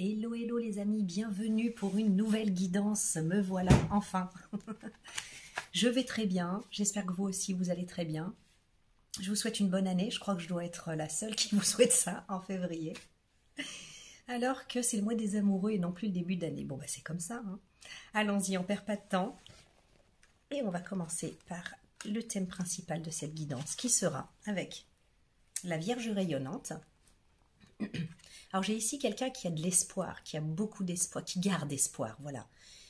Hello, hello les amis, bienvenue pour une nouvelle guidance, me voilà enfin. Je vais très bien, j'espère que vous aussi vous allez très bien. Je vous souhaite une bonne année, je crois que je dois être la seule qui vous souhaite ça en février. Alors que c'est le mois des amoureux et non plus le début d'année. Bon bah c'est comme ça, hein. Allons-y, on perd pas de temps. Et on va commencer par le thème principal de cette guidance qui sera avec la Vierge rayonnante. Alors j'ai ici quelqu'un qui a de l'espoir, qui a beaucoup d'espoir, qui garde espoir, voilà.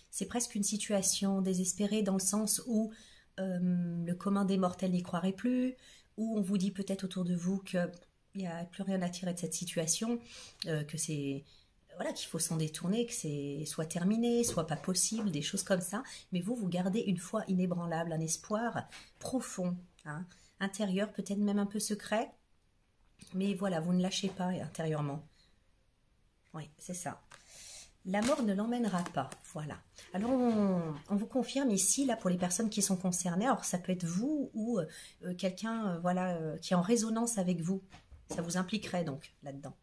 C'est presque une situation désespérée dans le sens où le commun des mortels n'y croirait plus, où on vous dit peut-être autour de vous qu'il n'y a plus rien à tirer de cette situation, que c'est voilà, qu'il faut s'en détourner, que c'est soit terminé, soit pas possible, des choses comme ça. Mais vous, vous gardez une foi inébranlable, un espoir profond, hein, intérieur, peut-être même un peu secret, mais voilà, vous ne lâchez pas intérieurement. Oui, c'est ça. La mort ne l'emmènera pas, voilà. Alors, on vous confirme ici, là, pour les personnes qui sont concernées, alors ça peut être vous ou quelqu'un voilà, qui est en résonance avec vous. Ça vous impliquerait donc là-dedans.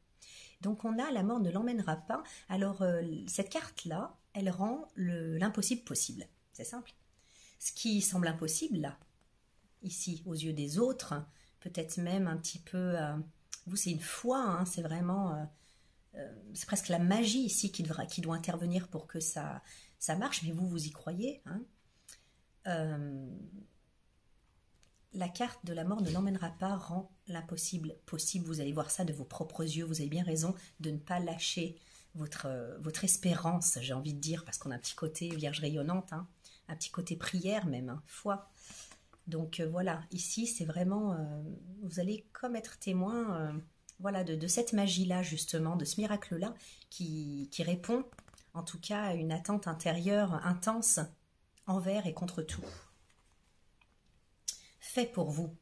Donc, on a la mort ne l'emmènera pas. Alors, cette carte-là, elle rend l'impossible possible. C'est simple. Ce qui semble impossible, là, ici, aux yeux des autres, peut-être même un petit peu... vous, c'est une foi, hein, c'est vraiment... c'est presque la magie ici qui doit intervenir pour que ça marche, mais vous, vous y croyez, hein. La carte de la mort ne l'emmènera pas, rend l'impossible possible. Vous allez voir ça de vos propres yeux, vous avez bien raison de ne pas lâcher votre espérance, j'ai envie de dire, parce qu'on a un petit côté Vierge rayonnante, hein, un petit côté prière même, hein, foi. Donc voilà, ici c'est vraiment, vous allez comme être témoin voilà, de cette magie-là justement, de ce miracle-là qui répond en tout cas à une attente intérieure intense envers et contre tout. Fait pour vous,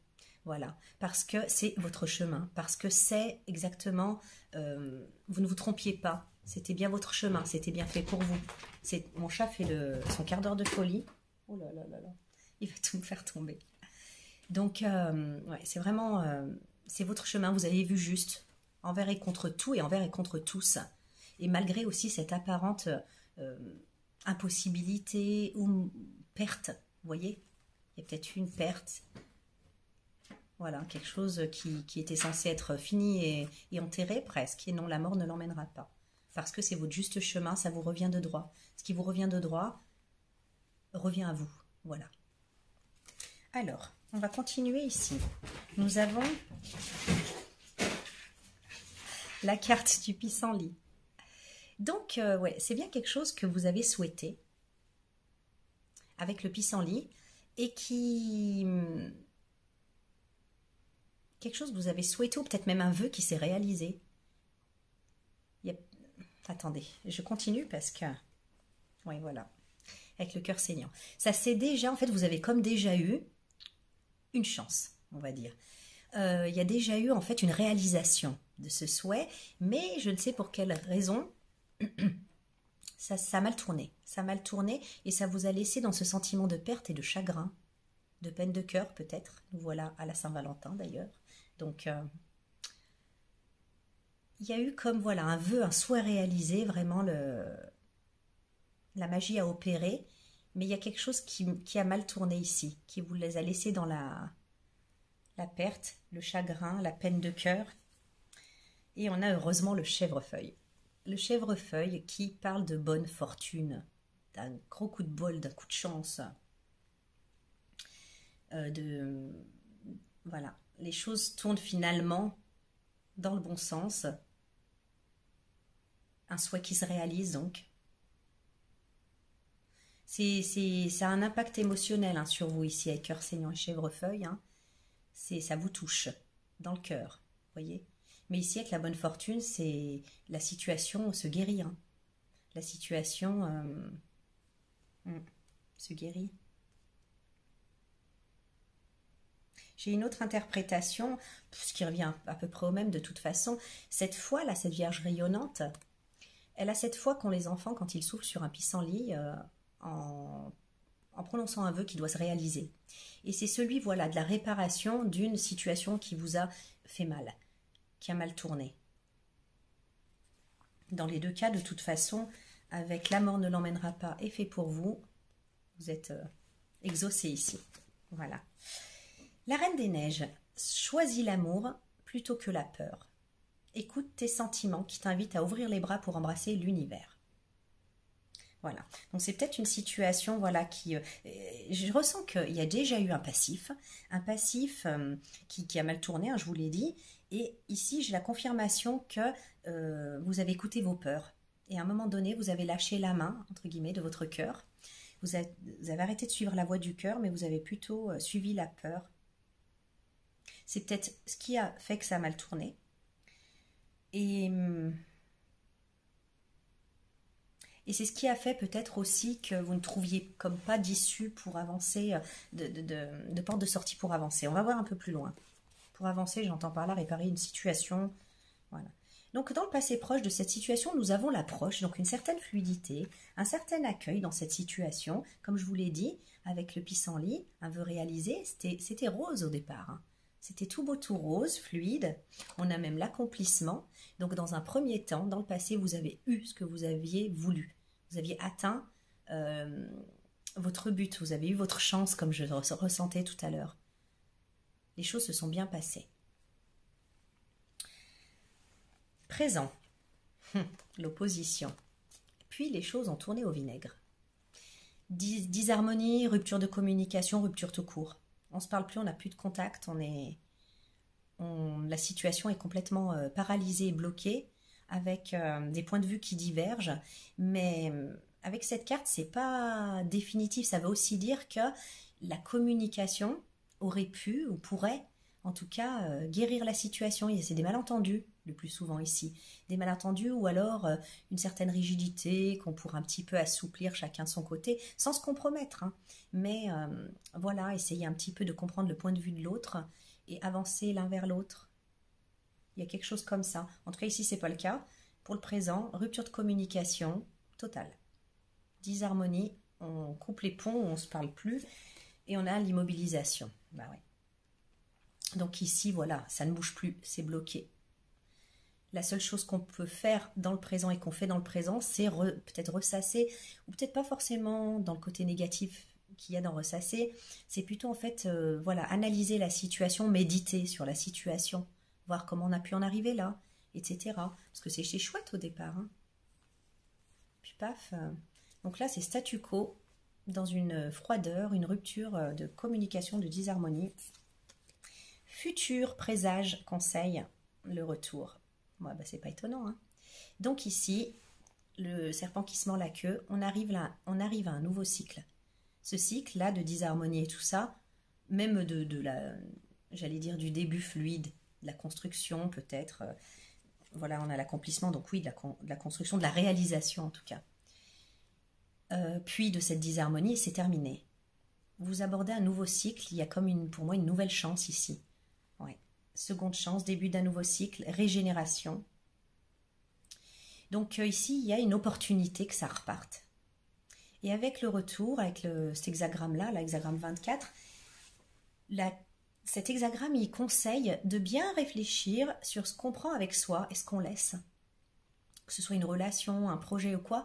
voilà, parce que c'est votre chemin, parce que c'est exactement, vous ne vous trompiez pas, c'était bien votre chemin, c'était bien fait pour vous. Mon chat fait son quart d'heure de folie, oh là là là là, il va tout me faire tomber. Donc, ouais, c'est vraiment, c'est votre chemin, vous avez vu juste, envers et contre tout et envers et contre tous. Et malgré aussi cette apparente impossibilité ou perte, vous voyez, il y a peut-être une perte, voilà, quelque chose qui était censé être fini et enterré presque, et non, la mort ne l'emmènera pas. Parce que c'est votre juste chemin, ça vous revient de droit. Ce qui vous revient de droit revient à vous, voilà. Alors, on va continuer ici. Nous avons la carte du pissenlit. Donc, ouais, c'est bien quelque chose que vous avez souhaité avec le pissenlit et quelque chose que vous avez souhaité ou peut-être même un vœu qui s'est réalisé. Attendez, je continue parce que... Oui, voilà. Avec le cœur saignant. Ça c'est déjà, en fait, vous avez comme déjà eu une chance, on va dire. Il y a déjà eu en fait une réalisation de ce souhait, mais je ne sais pour quelle raison, ça a mal tourné. Ça a mal tourné et ça vous a laissé dans ce sentiment de perte et de chagrin, de peine de cœur peut-être. Nous voilà à la Saint-Valentin d'ailleurs. Donc, il y a eu comme voilà un vœu, un souhait réalisé, vraiment la magie a opéré, mais il y a quelque chose qui a mal tourné ici, qui vous les a laissés dans la perte, le chagrin, la peine de cœur. Et on a heureusement le chèvrefeuille. Le chèvrefeuille qui parle de bonne fortune, d'un gros coup de bol, d'un coup de chance. Voilà, les choses tournent finalement dans le bon sens. Un souhait qui se réalise donc. Ça a un impact émotionnel hein, sur vous ici avec cœur saignant et chèvrefeuille. Hein. Ça vous touche dans le cœur, voyez. Mais ici avec la bonne fortune, c'est la situation se guérit. Hein. La situation se guérit. J'ai une autre interprétation, ce qui revient à peu près au même de toute façon. Cette foi là, cette Vierge rayonnante, elle a cette foi qu'ont les enfants quand ils soufflent sur un pissenlit en prononçant un vœu qui doit se réaliser. Et c'est celui, voilà, de la réparation d'une situation qui vous a fait mal, qui a mal tourné. Dans les deux cas, de toute façon, avec la mort ne l'emmènera pas et fait pour vous, vous êtes exaucé ici. Voilà. La Reine des Neiges choisit l'amour plutôt que la peur. Écoute tes sentiments qui t'invitent à ouvrir les bras pour embrasser l'univers. Voilà. Donc c'est peut-être une situation, voilà, qui... je ressens qu'il y a déjà eu un passif qui a mal tourné, hein, je vous l'ai dit. Et ici, j'ai la confirmation que vous avez écouté vos peurs. Et à un moment donné, vous avez lâché la main, entre guillemets, de votre cœur. Vous avez arrêté de suivre la voie du cœur, mais vous avez plutôt suivi la peur. C'est peut-être ce qui a fait que ça a mal tourné. Et c'est ce qui a fait peut-être aussi que vous ne trouviez comme pas d'issue pour avancer, de porte de sortie pour avancer. On va voir un peu plus loin. Pour avancer, j'entends par là réparer une situation. Voilà. Donc dans le passé proche de cette situation, nous avons l'approche, donc une certaine fluidité, un certain accueil dans cette situation. Comme je vous l'ai dit, avec le pissenlit, un vœu réalisé, c'était rose au départ. Hein. C'était tout beau, tout rose, fluide. On a même l'accomplissement. Donc dans un premier temps, dans le passé, vous avez eu ce que vous aviez voulu. Vous aviez atteint votre but. Vous avez eu votre chance, comme je ressentais tout à l'heure. Les choses se sont bien passées. Présent. L'opposition. Puis les choses ont tourné au vinaigre. Disharmonie, rupture de communication, rupture tout court. On ne se parle plus, on n'a plus de contact, la situation est complètement paralysée et bloquée, avec des points de vue qui divergent, mais avec cette carte, c'est pas définitif. Ça veut aussi dire que la communication aurait pu ou pourrait, en tout cas, guérir la situation. C'est des malentendus, le plus souvent ici. Des malentendus ou alors une certaine rigidité qu'on pourrait un petit peu assouplir chacun de son côté, sans se compromettre. Hein. Mais voilà, essayer un petit peu de comprendre le point de vue de l'autre et avancer l'un vers l'autre. Il y a quelque chose comme ça. En tout cas, ici, c'est pas le cas. Pour le présent, rupture de communication totale. Disharmonie, on coupe les ponts, on ne se parle plus. Et on a l'immobilisation. Bah ouais. Donc ici, voilà, ça ne bouge plus, c'est bloqué. La seule chose qu'on peut faire dans le présent et qu'on fait dans le présent, c'est peut-être ressasser, ou peut-être pas forcément dans le côté négatif qu'il y a dans ressasser, c'est plutôt en fait, voilà, analyser la situation, méditer sur la situation, voir comment on a pu en arriver là, etc. Parce que c'est chouette au départ. Hein. Puis paf, donc là c'est statu quo, dans une froideur, une rupture de communication, de disharmonie. Futur présage, conseil, le retour. Ouais, bah, c'est pas étonnant. Hein. Donc ici, le serpent qui se mord la queue, on arrive à un nouveau cycle. Ce cycle-là de disharmonie et tout ça, même j'allais dire du début fluide, de la construction peut-être. Voilà, on a l'accomplissement, donc oui, de la construction, de la réalisation en tout cas. Puis de cette disharmonie, c'est terminé. Vous abordez un nouveau cycle, il y a comme pour moi une nouvelle chance ici. Ouais. Seconde chance, début d'un nouveau cycle, régénération. Donc ici, il y a une opportunité que ça reparte. Et avec le retour, avec cet hexagramme-là, l'hexagramme 24, cet hexagramme, il conseille de bien réfléchir sur ce qu'on prend avec soi et ce qu'on laisse. Que ce soit une relation, un projet ou quoi.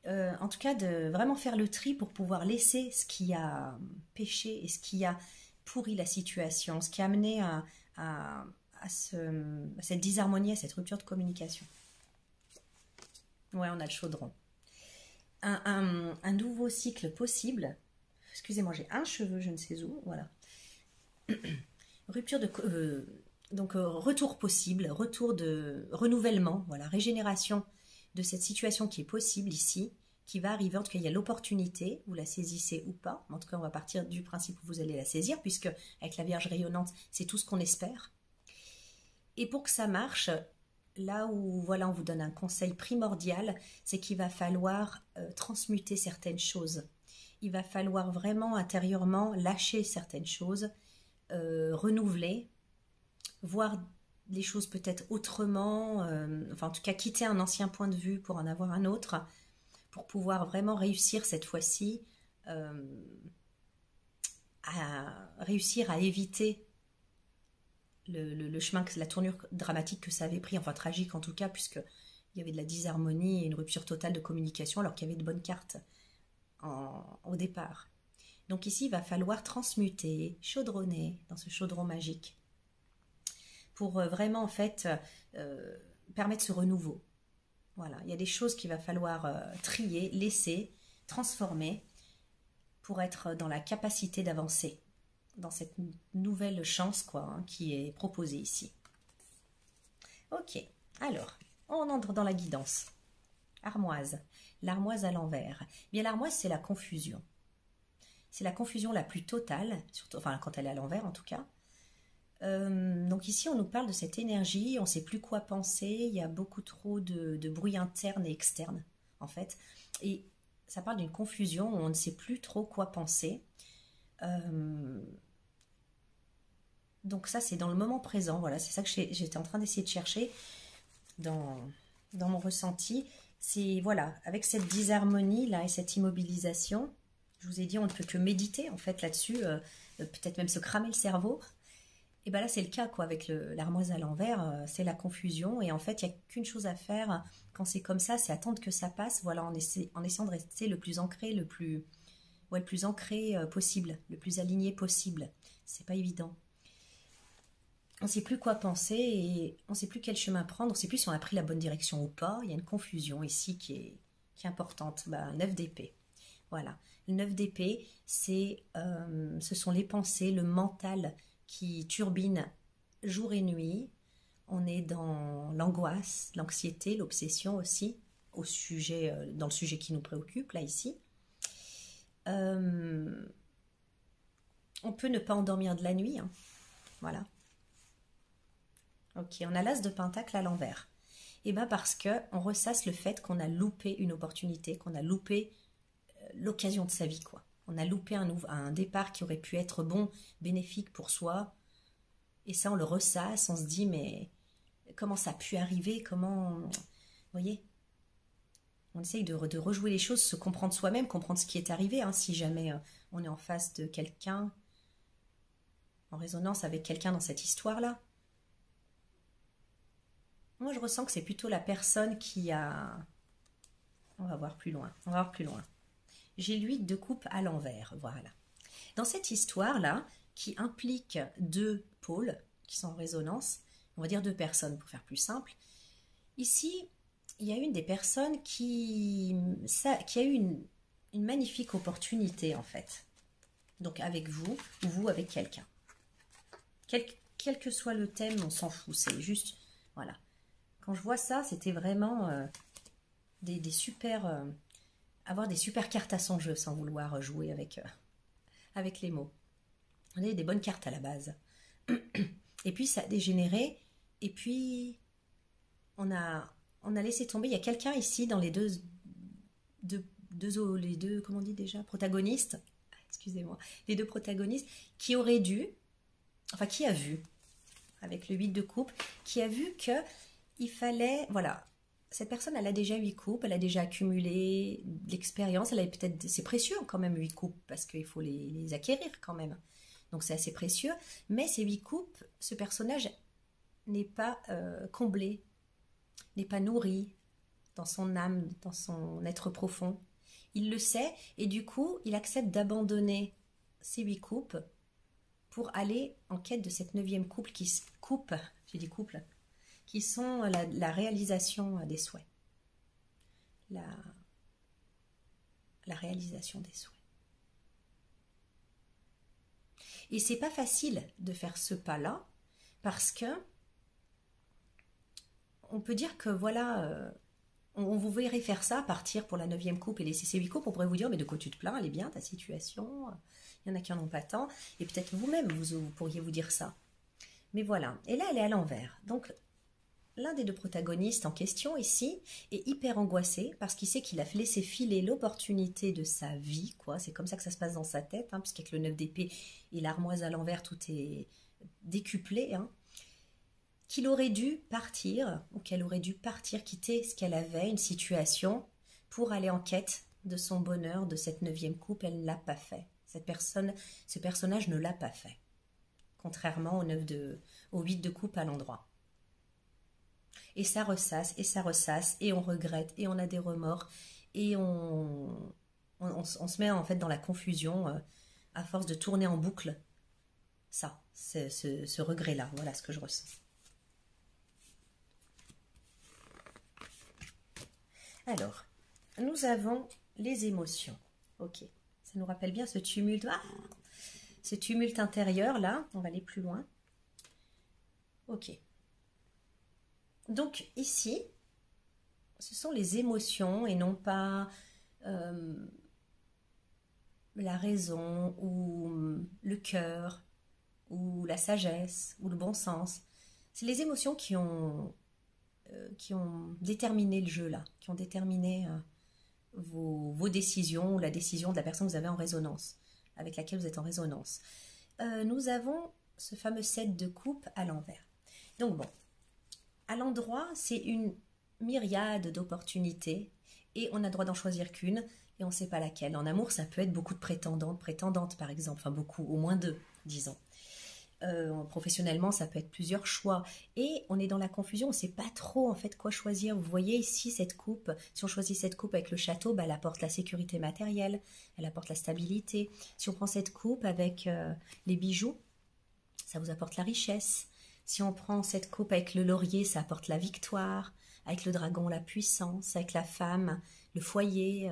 En tout cas, de vraiment faire le tri pour pouvoir laisser ce qui a péché et ce qui a pourri la situation, ce qui a amené à cette disharmonie, à cette rupture de communication. Ouais, on a le chaudron. Un nouveau cycle possible. Excusez-moi, j'ai un cheveu, je ne sais où. Voilà. Rupture de... donc, retour possible, retour de renouvellement, voilà, régénération de cette situation qui est possible ici, qui va arriver. En tout cas, il y a l'opportunité, vous la saisissez ou pas. En tout cas, on va partir du principe où vous allez la saisir, puisque avec la Vierge rayonnante, c'est tout ce qu'on espère. Et pour que ça marche, là où voilà, on vous donne un conseil primordial, c'est qu'il va falloir transmuter certaines choses. Il va falloir vraiment intérieurement lâcher certaines choses, renouveler, voir les choses peut-être autrement, enfin en tout cas quitter un ancien point de vue pour en avoir un autre, pour pouvoir vraiment réussir cette fois-ci à réussir à éviter le chemin, la tournure dramatique que ça avait pris, enfin tragique en tout cas, puisque il y avait de la disharmonie et une rupture totale de communication alors qu'il y avait de bonnes cartes au départ. Donc ici, il va falloir transmuter, chaudronner dans ce chaudron magique pour vraiment en fait permettre ce renouveau. Voilà, il y a des choses qu'il va falloir trier, laisser, transformer pour être dans la capacité d'avancer dans cette nouvelle chance quoi, hein, qui est proposée ici. Ok, alors, on entre dans la guidance. Armoise, l'armoise à l'envers. Bien, l'armoise, c'est la confusion. C'est la confusion la plus totale, surtout, enfin quand elle est à l'envers en tout cas. Donc ici, on nous parle de cette énergie, on ne sait plus quoi penser, il y a beaucoup trop de bruit interne et externe, en fait. Et ça parle d'une confusion où on ne sait plus trop quoi penser. Donc ça, c'est dans le moment présent, voilà, c'est ça que j'étais en train d'essayer de chercher dans mon ressenti. C'est, voilà, avec cette disharmonie là et cette immobilisation, je vous ai dit, on ne peut que méditer en fait là-dessus, peut-être même se cramer le cerveau. Et bien là, c'est le cas quoi, avec l'armoise à l'envers, c'est la confusion. Et en fait, il n'y a qu'une chose à faire quand c'est comme ça, c'est attendre que ça passe, voilà, en essayant de rester le plus ancré, le plus ancré possible, le plus aligné possible. C'est pas évident. On ne sait plus quoi penser et on ne sait plus quel chemin prendre, on ne sait plus si on a pris la bonne direction ou pas. Il y a une confusion ici qui est importante. 9 d'épée. Voilà. Le 9 d'épée, ce sont les pensées, le mental qui turbine jour et nuit. On est dans l'angoisse, l'anxiété, l'obsession aussi, dans le sujet qui nous préoccupe, là, ici. On peut ne pas endormir de la nuit, hein. Voilà. Ok, on a l'as de pentacle à l'envers. Et bien parce qu'on ressasse le fait qu'on a loupé une opportunité, qu'on a loupé l'occasion de sa vie, quoi. On a loupé un départ qui aurait pu être bon, bénéfique pour soi. Et ça, on le ressasse, on se dit, mais comment ça a pu arriver? Comment... Vous voyez? On essaye de rejouer les choses, se comprendre soi-même, comprendre ce qui est arrivé, hein, si jamais on est en face de quelqu'un, en résonance avec quelqu'un dans cette histoire-là. Moi, je ressens que c'est plutôt la personne qui a... On va voir plus loin, J'ai l'huile de coupe à l'envers, voilà. Dans cette histoire-là, qui implique deux pôles qui sont en résonance, on va dire deux personnes pour faire plus simple, ici, il y a une des personnes qui a eu une magnifique opportunité, en fait. Donc avec vous, ou vous avec quelqu'un. Quel que soit le thème, on s'en fout, c'est juste... Voilà. Quand je vois ça, c'était vraiment des super... avoir des super cartes à son jeu, sans vouloir jouer avec les mots. On avait des bonnes cartes à la base. Et puis ça a dégénéré, et puis on a laissé tomber. Il y a quelqu'un ici dans les deux, comment on dit déjà, protagonistes, excusez-moi, les deux protagonistes, qui aurait dû, enfin qui a vu, avec le 8 de coupe, qui a vu que il fallait, voilà, cette personne, elle a déjà 8 coupes, elle a déjà accumulé de l'expérience, elle a peut-être, c'est précieux quand même 8 coupes, parce qu'il faut les acquérir quand même. Donc c'est assez précieux, mais ces 8 coupes, ce personnage n'est pas comblé, n'est pas nourri dans son âme, dans son être profond. Il le sait, et du coup, il accepte d'abandonner ces 8 coupes pour aller en quête de cette 9e coupe j'ai dit couple, qui sont la réalisation des souhaits. La réalisation des souhaits. Et c'est pas facile de faire ce pas-là, parce que on peut dire que voilà, on vous verrait faire ça, partir pour la 9e coupe et laisser ces 8 coupes, on pourrait vous dire, mais de quoi tu te plains, elle est bien ta situation, il y en a qui en ont pas tant, et peut-être vous-même, vous pourriez vous dire ça. Mais voilà, et là elle est à l'envers, donc l'un des deux protagonistes en question ici est hyper angoissé parce qu'il sait qu'il a laissé filer l'opportunité de sa vie, quoi. C'est comme ça que ça se passe dans sa tête, hein, puisqu'avec le 9 d'épée et l'armoise à l'envers, tout est décuplé, hein. Qu'il aurait dû partir, ou qu'elle aurait dû partir, quitter ce qu'elle avait, une situation, pour aller en quête de son bonheur, de cette 9e coupe. Elle ne l'a pas fait. Ce personnage ne l'a pas fait. Contrairement au 8 de coupe à l'endroit. Et ça ressasse, et on regrette, et on a des remords, et on se met en fait dans la confusion à force de tourner en boucle. Ça, c'est ce regret-là, voilà ce que je ressens. Alors, nous avons les émotions. Ok, ça nous rappelle bien ce tumulte, ce tumulte intérieur là. On va aller plus loin. Ok. Donc ici, ce sont les émotions et non pas la raison ou le cœur ou la sagesse ou le bon sens. C'est les émotions qui ont déterminé le jeu là, qui ont déterminé vos décisions ou la décision de la personne que vous avez en résonance, avec laquelle vous êtes en résonance. Nous avons ce fameux 7 de coupe à l'envers. Donc bon, à l'endroit, c'est une myriade d'opportunités et on a droit d'en choisir qu'une et on ne sait pas laquelle. En amour, ça peut être beaucoup de prétendantes par exemple, enfin beaucoup, au moins 2, disons. Professionnellement, ça peut être plusieurs choix et on est dans la confusion, on ne sait pas trop en fait quoi choisir. Vous voyez ici cette coupe, si on choisit cette coupe avec le château, bah, elle apporte la sécurité matérielle, elle apporte la stabilité. Si on prend cette coupe avec les bijoux, ça vous apporte la richesse. Si on prend cette coupe avec le laurier, ça apporte la victoire. Avec le dragon, la puissance. Avec la femme, le foyer,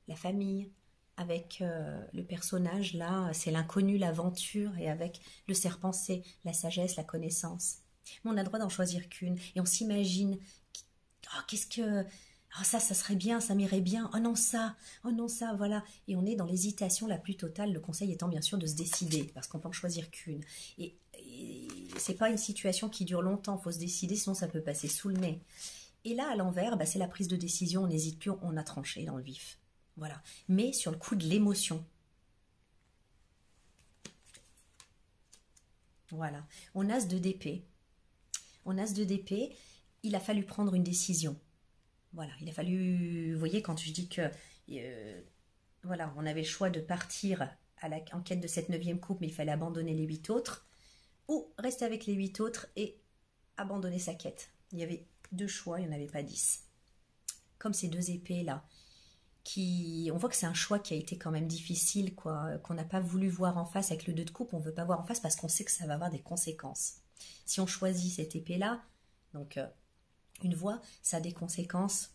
la famille. Avec le personnage, là, c'est l'inconnu, l'aventure. Et avec le serpent, c'est la sagesse, la connaissance. Mais on a le droit d'en choisir qu'une. Et on s'imagine, oh, qu'est-ce que... Oh, ça serait bien, ça m'irait bien. Oh non, ça, voilà. Et on est dans l'hésitation la plus totale, le conseil étant bien sûr de se décider, parce qu'on peut en choisir qu'une. Et c'est pas une situation qui dure longtemps, il faut se décider, sinon ça peut passer sous le nez. Et là, à l'envers, bah, c'est la prise de décision, on n'hésite plus, on a tranché dans le vif. Voilà. Mais sur le coup de l'émotion. Voilà. On a ce 2 d'épée. Il a fallu prendre une décision. Voilà, il a fallu, vous voyez, quand je dis que, voilà, on avait le choix de partir en quête de cette 9e coupe, mais il fallait abandonner les 8 autres, ou rester avec les 8 autres et abandonner sa quête. Il y avait 2 choix, il n'y en avait pas 10. Comme ces 2 épées-là, on voit que c'est un choix qui a été quand même difficile, quoi, qu'on n'a pas voulu voir en face avec le 2 de coupe, on ne veut pas voir en face parce qu'on sait que ça va avoir des conséquences. Si on choisit cette épée-là, donc... une voix, ça a des conséquences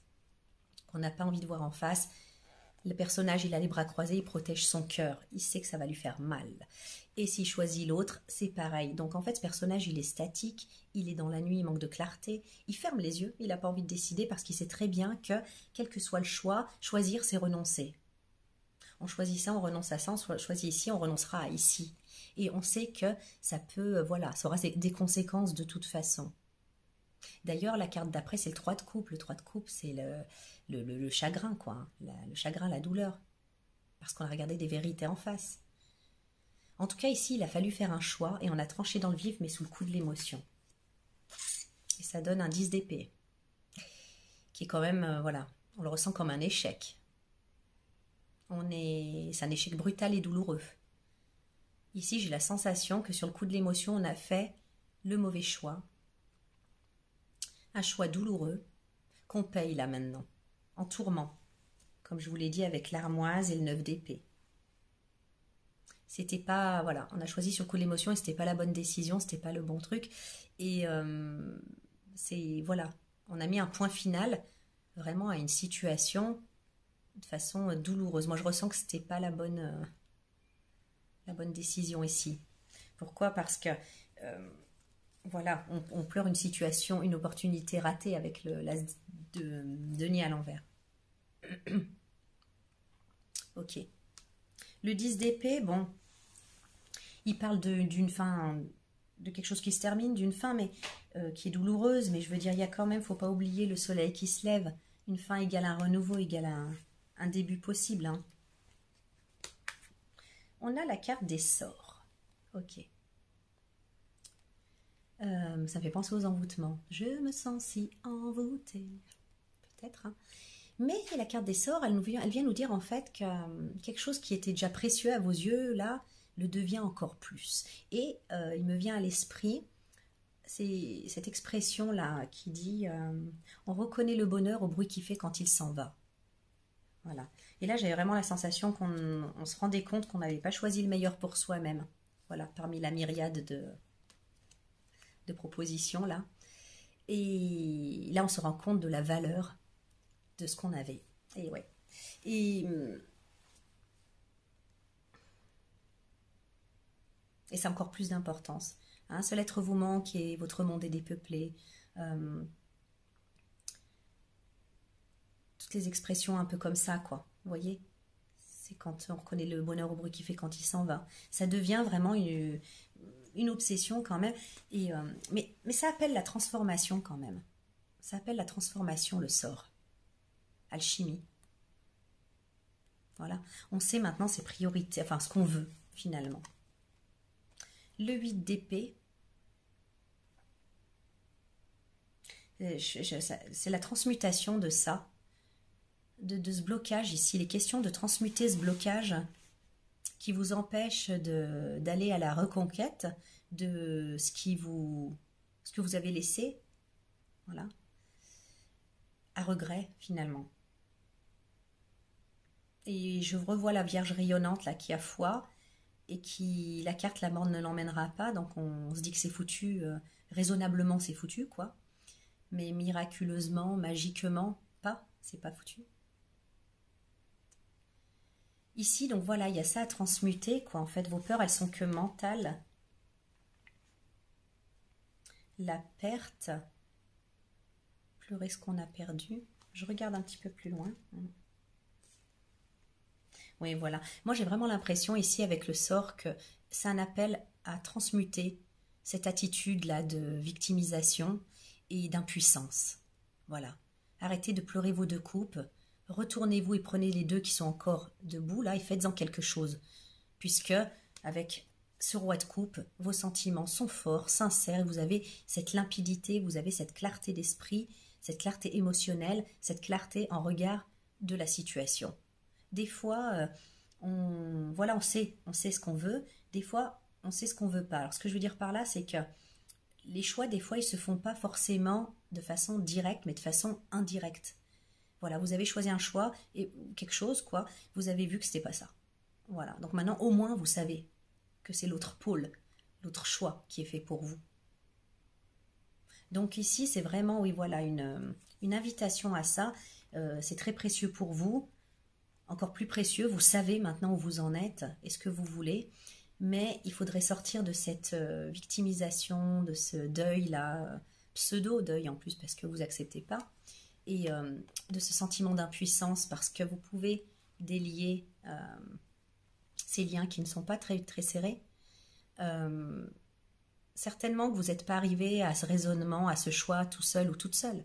qu'on n'a pas envie de voir en face. Le personnage, il a les bras croisés, il protège son cœur. Il sait que ça va lui faire mal. Et s'il choisit l'autre, c'est pareil. Donc en fait, ce personnage, il est statique, il est dans la nuit, il manque de clarté. Il ferme les yeux, il n'a pas envie de décider parce qu'il sait très bien que, quel que soit le choix, choisir, c'est renoncer. On choisit ça, on renonce à ça, on choisit ici, on renoncera à ici. Et on sait que ça peut, voilà, ça aura des conséquences de toute façon. D'ailleurs, la carte d'après, c'est le 3 de coupe. Le 3 de coupe, c'est le chagrin, quoi. Le chagrin, la douleur. Parce qu'on a regardé des vérités en face. En tout cas, ici, il a fallu faire un choix et on a tranché dans le vif, mais sous le coup de l'émotion. Et ça donne un 10 d'épée. Qui est quand même, voilà, on le ressent comme un échec. C'est un échec brutal et douloureux. Ici, j'ai la sensation que sur le coup de l'émotion, on a fait le mauvais choix. Un choix douloureux qu'on paye là maintenant, en tourment, comme je vous l'ai dit avec l'armoise et le 9 d'épée. C'était pas, voilà, on a choisi sur le coup de l'émotion et c'était pas la bonne décision, c'était pas le bon truc. Et voilà, on a mis un point final vraiment à une situation de façon douloureuse. Moi, je ressens que c'était pas la bonne décision ici. Pourquoi? Parce que voilà, on pleure une situation, une opportunité ratée avec l'as de denier à l'envers. Ok. Le 10 d'épée, bon, il parle d'une fin, de quelque chose qui se termine, d'une fin, mais qui est douloureuse, mais je veux dire, il y a quand même, faut pas oublier le soleil qui se lève. Une fin égale un renouveau, égale un début possible. Hein. On a la carte des sorts. Ok. Ça me fait penser aux envoûtements. Je me sens si envoûtée. Peut-être. Hein. Mais la carte des sorts, elle vient nous dire en fait que quelque chose qui était déjà précieux à vos yeux, là, le devient encore plus. Et il me vient à l'esprit c'est cette expression-là qui dit on reconnaît le bonheur au bruit qu'il fait quand il s'en va. Voilà. Et là, j'avais vraiment la sensation qu'on se rendait compte qu'on n'avait pas choisi le meilleur pour soi-même. Voilà, parmi la myriade de propositions là. Et là, on se rend compte de la valeur de ce qu'on avait. Et ouais. Et ça a encore plus d'importance. Un seul être vous manque et votre monde est dépeuplé. Toutes les expressions un peu comme ça, quoi. Vous voyez? C'est quand on reconnaît le bonheur au bruit qu'il fait quand il s'en va. Ça devient vraiment une obsession quand même. Et, mais ça appelle la transformation quand même. Ça appelle la transformation, le sort. Alchimie. Voilà. On sait maintenant ses priorités, enfin ce qu'on veut finalement. Le 8 d'épée, c'est la transmutation de ça, de ce blocage ici. Il est question de transmuter ce blocage qui vous empêche d'aller à la reconquête de ce que vous avez laissé, voilà, à regret finalement. Et je revois la Vierge rayonnante là qui a foi et qui, la carte la mort ne l'emmènera pas, donc on se dit que c'est foutu, raisonnablement c'est foutu quoi, mais miraculeusement, magiquement, pas, c'est pas foutu. Ici, donc voilà, il y a ça à transmuter, quoi. En fait, vos peurs, elles sont que mentales. La perte. Pleurer ce qu'on a perdu. Je regarde un petit peu plus loin. Oui, voilà. Moi, j'ai vraiment l'impression ici, avec le sort, que c'est un appel à transmuter cette attitude-là de victimisation et d'impuissance. Voilà. Arrêtez de pleurer vos deux coupes. Retournez-vous et prenez les deux qui sont encore debout là et faites-en quelque chose. Puisque avec ce roi de coupe, vos sentiments sont forts, sincères, vous avez cette limpidité, vous avez cette clarté d'esprit, cette clarté émotionnelle, cette clarté en regard de la situation. Des fois, on sait ce qu'on veut, des fois, on sait ce qu'on veut pas. Alors ce que je veux dire par là, c'est que les choix, des fois, ils se font pas forcément de façon directe, mais de façon indirecte. Voilà, vous avez choisi un choix et quelque chose, quoi. Vous avez vu que c'était pas ça. Voilà. Donc maintenant, au moins, vous savez que c'est l'autre pôle, l'autre choix qui est fait pour vous. Donc ici, c'est vraiment, oui, voilà, une invitation à ça. C'est très précieux pour vous, encore plus précieux. Vous savez maintenant où vous en êtes et ce que vous voulez. Mais il faudrait sortir de cette victimisation, de ce deuil-là, pseudo-deuil en plus, parce que vous acceptez pas. Et de ce sentiment d'impuissance parce que vous pouvez délier ces liens qui ne sont pas très, très serrés. Certainement que vous n'êtes pas arrivé à ce raisonnement, à ce choix tout seul ou toute seule.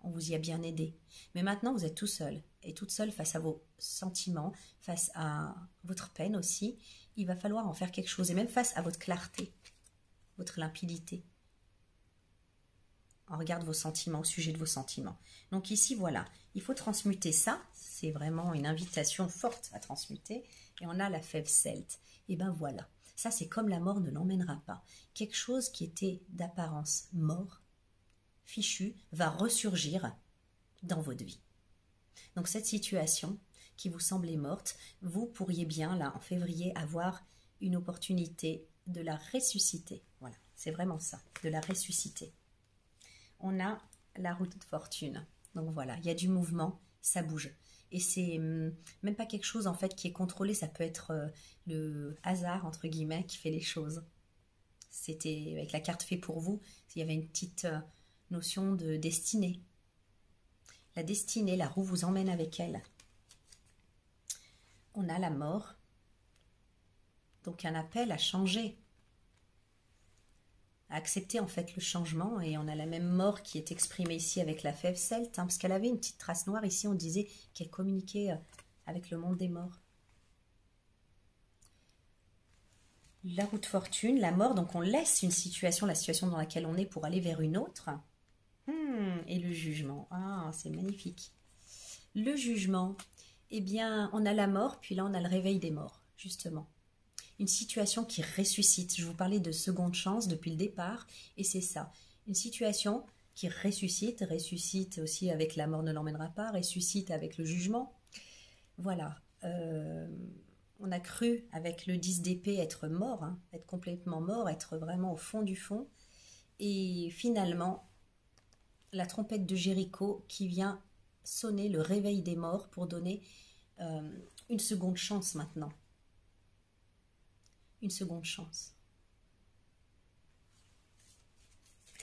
On vous y a bien aidé. Mais maintenant, vous êtes tout seul et toute seule face à vos sentiments, face à votre peine aussi. Il va falloir en faire quelque chose et même face à votre clarté, votre limpidité. On regarde vos sentiments, au sujet de vos sentiments. Donc ici, voilà, il faut transmuter ça. C'est vraiment une invitation forte à transmuter. Et on a la fève celte. Et ben voilà, ça c'est comme la mort ne l'emmènera pas. Quelque chose qui était d'apparence mort, fichu, va ressurgir dans votre vie. Donc cette situation qui vous semblait morte, vous pourriez bien, là, en février, avoir une opportunité de la ressusciter. Voilà, c'est vraiment ça, de la ressusciter. On a la roue de fortune. Donc voilà, il y a du mouvement, ça bouge. Et c'est même pas quelque chose en fait qui est contrôlé, ça peut être le hasard, entre guillemets, qui fait les choses. C'était avec la carte fait pour vous, il y avait une petite notion de destinée. La destinée, la roue vous emmène avec elle. On a la mort. Donc un appel à changer. À accepter en fait le changement, et on a la même mort qui est exprimée ici avec la fève celte, parce qu'elle avait une petite trace noire ici, on disait qu'elle communiquait avec le monde des morts. La roue de fortune, la mort, donc on laisse une situation, la situation dans laquelle on est pour aller vers une autre. Et le jugement, ah c'est magnifique. Le jugement, eh bien on a la mort, puis là on a le réveil des morts, justement. une situation qui ressuscite. Je vous parlais de seconde chance depuis le départ, et c'est ça. Une situation qui ressuscite aussi avec la mort ne l'emmènera pas, ressuscite avec le jugement. Voilà. On a cru avec le 10 d'épée être mort, hein, être complètement mort, être vraiment au fond du fond. Et finalement, la trompette de Jéricho qui vient sonner le réveil des morts pour donner une seconde chance maintenant. Une seconde chance.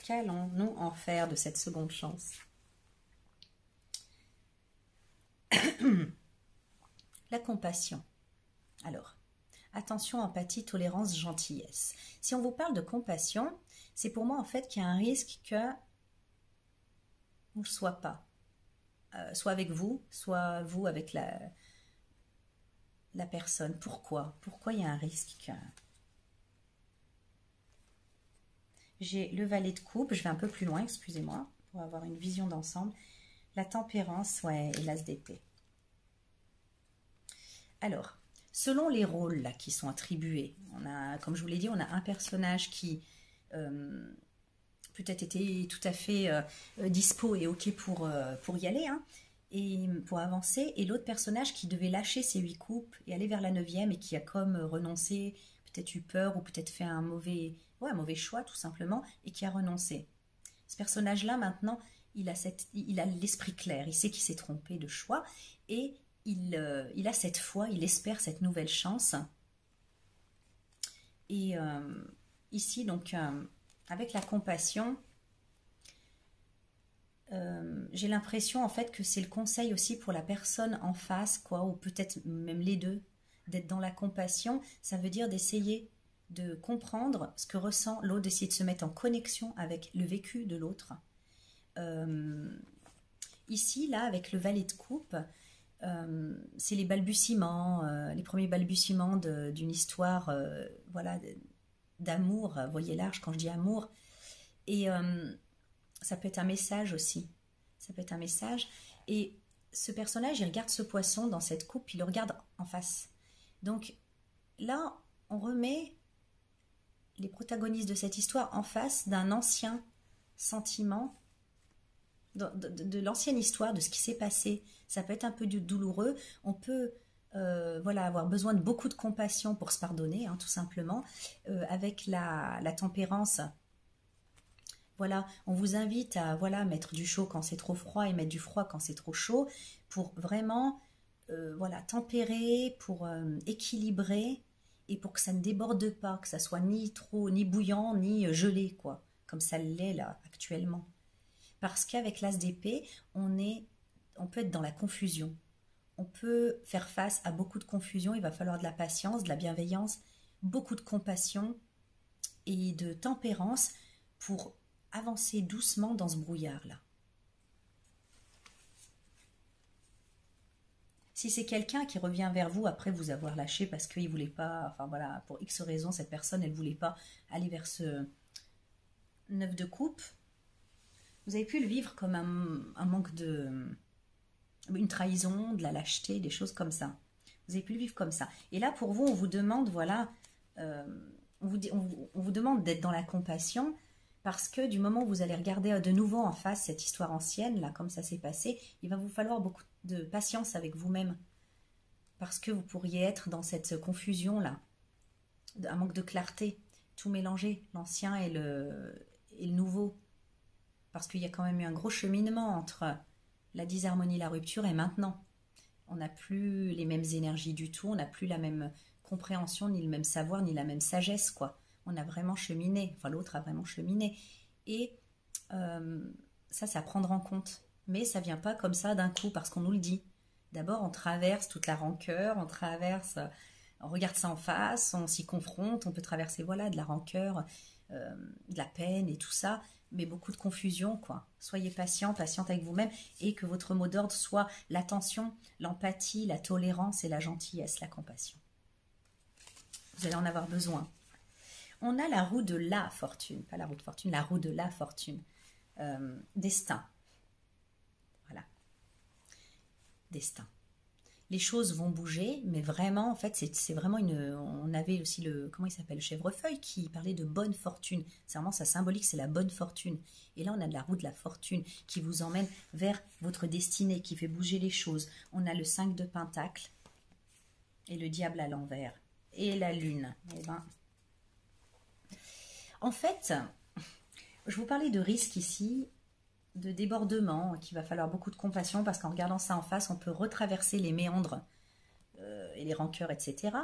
Qu'allons-nous en faire de cette seconde chance? La compassion. Alors, attention, empathie, tolérance, gentillesse. Si on vous parle de compassion, c'est pour moi en fait qu'il y a un risque que on ne soit pas. Soit avec vous, soit vous avec la personne. Pourquoi? Pourquoi il y a un risque que... J'ai le valet de coupe, je vais un peu plus loin, excusez-moi, pour avoir une vision d'ensemble. La tempérance, ouais, et l'as d'épée. Alors, selon les rôles là, qui sont attribués, on a, comme je vous l'ai dit, on a un personnage qui peut-être était tout à fait dispo et ok pour y aller, hein, et pour avancer, et l'autre personnage qui devait lâcher ses 8 coupes et aller vers la 9e et qui a comme renoncé, peut-être eu peur ou peut-être fait un mauvais choix tout simplement, et qui a renoncé. Ce personnage-là, maintenant, il a l'esprit clair, il sait qu'il s'est trompé de choix, et il a cette foi, il espère cette nouvelle chance. Et ici, donc, avec la compassion, j'ai l'impression en fait que c'est le conseil aussi pour la personne en face, quoi, ou peut-être même les deux, d'être dans la compassion. Ça veut dire d'essayer de comprendre ce que ressent l'autre, d'essayer de se mettre en connexion avec le vécu de l'autre. Ici, là, avec le valet de coupe, c'est les balbutiements, les premiers balbutiements d'une histoire, voilà, d'amour. Voyez large quand je dis amour. Et ça peut être un message aussi. Ça peut être un message. Et ce personnage, il regarde ce poisson dans cette coupe, il le regarde en face. Donc là, on remet les protagonistes de cette histoire en face d'un ancien sentiment, de l'ancienne histoire, de ce qui s'est passé. Ça peut être un peu douloureux. On peut voilà, avoir besoin de beaucoup de compassion pour se pardonner, hein, tout simplement. Avec la tempérance, voilà, on vous invite à voilà, mettre du chaud quand c'est trop froid et mettre du froid quand c'est trop chaud, pour vraiment voilà, tempérer, pour équilibrer, et pour que ça ne déborde pas, que ça soit ni trop, ni bouillant, ni gelé, quoi, comme ça l'est là actuellement. Parce qu'avec l'as d'épée, on peut être dans la confusion. On peut faire face à beaucoup de confusion. Il va falloir de la patience, de la bienveillance, beaucoup de compassion et de tempérance pour avancer doucement dans ce brouillard-là. Si c'est quelqu'un qui revient vers vous après vous avoir lâché parce qu'il ne voulait pas, enfin voilà, pour X raisons, cette personne, elle ne voulait pas aller vers ce 9 de coupe, vous avez pu le vivre comme un manque une trahison, de la lâcheté, des choses comme ça. Vous avez pu le vivre comme ça. Et là, pour vous, on vous demande, voilà, on vous demande d'être dans la compassion, parce que du moment où vous allez regarder de nouveau en face cette histoire ancienne, là, comme ça s'est passé, il va vous falloir beaucoup de patience avec vous-même. Parce que vous pourriez être dans cette confusion-là, un manque de clarté, tout mélanger, l'ancien et le nouveau. Parce qu'il y a quand même eu un gros cheminement entre la disharmonie, la rupture et maintenant. On n'a plus les mêmes énergies du tout, on n'a plus la même compréhension, ni le même savoir, ni la même sagesse, quoi. On a vraiment cheminé, enfin l'autre a vraiment cheminé. Et ça, c'est à prendre en compte. Mais ça ne vient pas comme ça d'un coup, parce qu'on nous le dit. D'abord, on traverse toute la rancœur, on regarde ça en face, on s'y confronte, on peut traverser voilà, de la rancœur, de la peine et tout ça, mais beaucoup de confusion, quoi. Soyez patient, patiente avec vous-même, et que votre mot d'ordre soit l'attention, l'empathie, la tolérance et la gentillesse, la compassion. Vous allez en avoir besoin. On a la roue de la fortune, pas la roue de fortune, la roue de la fortune. Destin. Voilà. Destin. les choses vont bouger, mais vraiment, en fait, c'est vraiment une... On avait aussi le... Comment il s'appelle? Le chèvrefeuille qui parlait de bonne fortune. C'est vraiment ça symbolique, c'est la bonne fortune. Et là, on a de la roue de la fortune qui vous emmène vers votre destinée, qui fait bouger les choses. On a le 5 de Pentacle et le diable à l'envers. Et la lune. Eh ben... En fait, je vous parlais de risque ici, de débordement, qu'il va falloir beaucoup de compassion parce qu'en regardant ça en face, on peut retraverser les méandres et les rancœurs, etc.